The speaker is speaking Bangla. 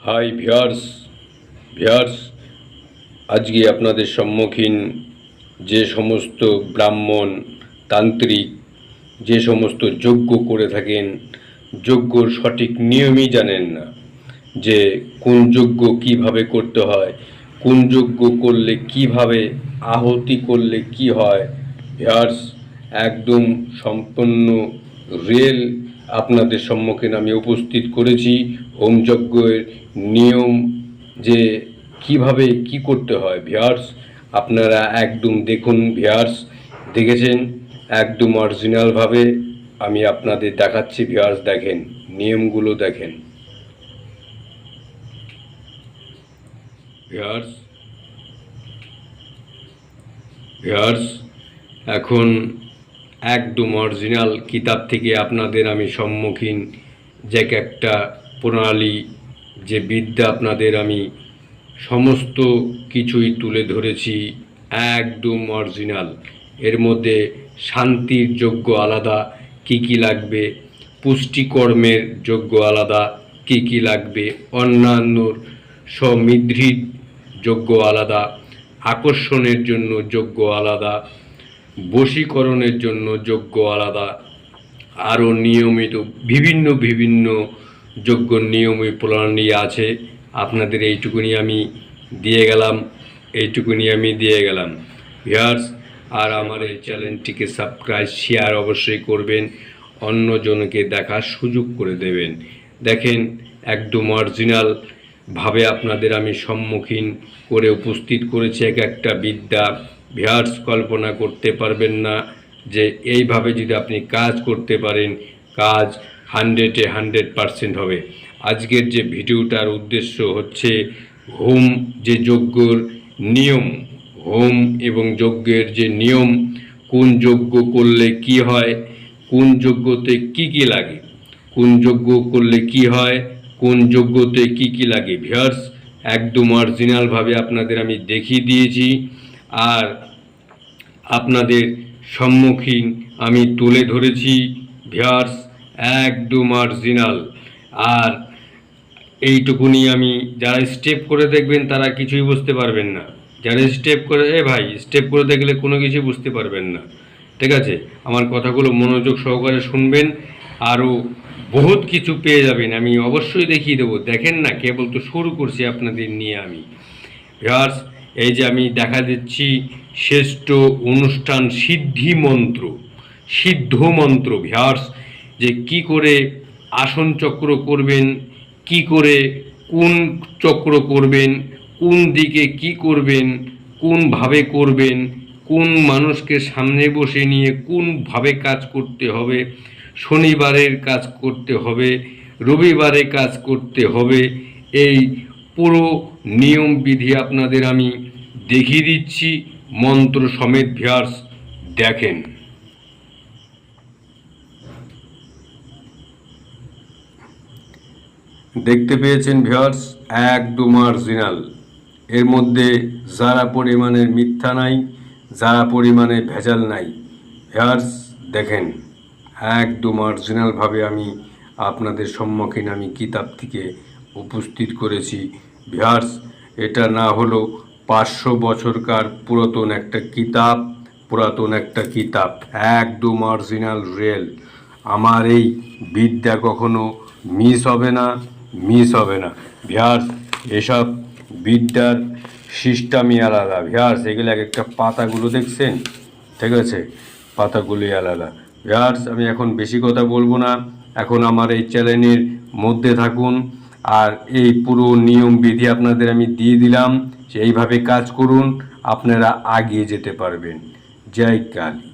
হাই ভিউয়ার্স, আজকে আপনাদের সম্মুখীন যে সমস্ত ব্রাহ্মণ তান্ত্রিক যে সমস্ত যজ্ঞ করে থাকেন, যজ্ঞর সঠিক নিয়মই জানেন না যে কোন যজ্ঞ কিভাবে করতে হয়, কোন যজ্ঞ করলে কিভাবে আহুতি করলে কি হয়। ভিউয়ার্স, একদম সম্পূর্ণ রিয়েল আপনাদের সম্মুখীন আমি উপস্থিত করেছি। হোমযজ্ঞের নিয়ম যে কিভাবে কি করতে হয় ভিউয়ার্স, আপনারা একদম দেখুন। ভিউয়ার্স, দেখেছেন একদম অরিজিনালভাবে আমি আপনাদের দেখাচ্ছি। ভিউয়ার্স, দেখেন নিয়মগুলো দেখেন। ভিউয়ার্স, এখন একদম অরিজিনাল কিতাব থেকে আপনাদের আমি সম্মুখীন যে একটা প্রণালী, যে বিদ্যা আপনাদের আমি সমস্ত কিছুই তুলে ধরেছি একদম অরিজিনাল। এর মধ্যে শান্তির যজ্ঞ আলাদা কি কি লাগবে, পুষ্টিকর্মের যজ্ঞ আলাদা কি কি লাগবে, অন্যান্যর সমৃদ্ধির যজ্ঞ আলাদা, আকর্ষণের জন্য যজ্ঞ আলাদা, বশীকরণের জন্য যজ্ঞ আলাদা, আরও নিয়মিত বিভিন্ন যজ্ঞ নিয়মে প্রণালী আছে। আপনাদের এইটুকুনি আমি দিয়ে গেলাম ভিউয়ার্স। আর আমার এই চ্যানেলটিকে সাবস্ক্রাইব শেয়ার অবশ্যই করবেন, অন্যজনকে দেখার সুযোগ করে দেবেন। দেখেন একদম অরিজিনাল ভাবে আপনাদের আমি সম্মুখীন করে উপস্থিত করেছি একটা বিদ্যা। ভিউয়ার্স, কল্পনা করতে পারবেন না যে এইভাবে যদি আপনি কাজ করতে পারেন, কাজ 100% হবে। আজকের যে ভিডিওটার উদ্দেশ্য হচ্ছে হোম যে যজ্ঞর নিয়ম, হোম এবং যজ্ঞের যে নিয়ম, কোন যজ্ঞ করলে কি হয়, কোন যজ্ঞতে কি কি লাগে, কোন যজ্ঞ করলে কি হয়, কোন যজ্ঞতে কি কি লাগে। ভিউয়ার্স, একদম অরিজিনালভাবে আপনাদের আমি দেখিয়ে দিয়েছি আর আপনাদের সম্মুখীন আমি তুলে ধরেছি। ভিউয়ার্স, একদম অরিজিনাল। আর এইটুকুনি আমি, যারা স্টেপ করে দেখবেন তারা কিছুই বুঝতে পারবেন না। যারা স্টেপ করে দেখলে কোনো কিছুই বুঝতে পারবেন না। ঠিক আছে, আমার কথাগুলো মনোযোগ সহকারে শুনবেন, আরও বহুত কিছু পেয়ে যাবেন। আমি অবশ্যই দেখিয়ে দেবো। দেখেন না, কেবল তো শুরু করছি আপনাদের নিয়ে আমি। ভিউয়ার্স, এই যে আমি দেখা দিচ্ছি শ্রেষ্ঠ অনুষ্ঠান সিদ্ধ মন্ত্র। ভিউয়ার্স, যে কি করে আসন চক্র করবেন, কি করে কোন চক্র করবেন, কোন দিকে কি করবেন, কোনভাবে করবেন, কোন মানুষকে সামনে বসে নিয়ে কোনভাবে কাজ করতে হবে, শনিবারের কাজ করতে হবে, রবিবারে কাজ করতে হবে, এই পুরো নিয়ম বিধি আপনাদের আমি দেখিয়ে দিচ্ছি মন্ত্র সমেত। ভিউয়ার্স, দেখেন। দেখতে পেয়েছেন ভিউয়ার্স, একদম অরিজিনাল। এর মধ্যে যারা পরিমাণের মিথ্যা নাই, যারা পরিমাণে ভেজাল নাই। ভিউয়ার্স, দেখেন একদম অরিজিনালভাবে আমি আপনাদের সম্মুখীন আমি কিতাব থেকে উপস্থিত করেছি। ভিউয়ার্স, এটা না হলো 500 বছরকার পুরাতন একটা কিতাব, একদম অরিজিনাল রিয়েল। আমার এই বিদ্যা কখনো মিস হবে না। ভিউয়ার্স, এসব বিদ্যার সিস্টেমই আলাদা। ভিউয়ার্স, এগুলো একটা পাতাগুলো দেখছেন, ঠিক আছে, পাতাগুলোই আলাদা। ভিউয়ার্স, আমি এখন বেশি কথা বলবো না, এখন আমার এই চ্যানেলের মধ্যে থাকুন। আর এই পুরো নিয়ম বিধি আপনাদের আমি দিয়ে দিলাম, সেইভাবে কাজ করুন, আপনারা এগিয়ে যেতে পারবেন। জয় কালী।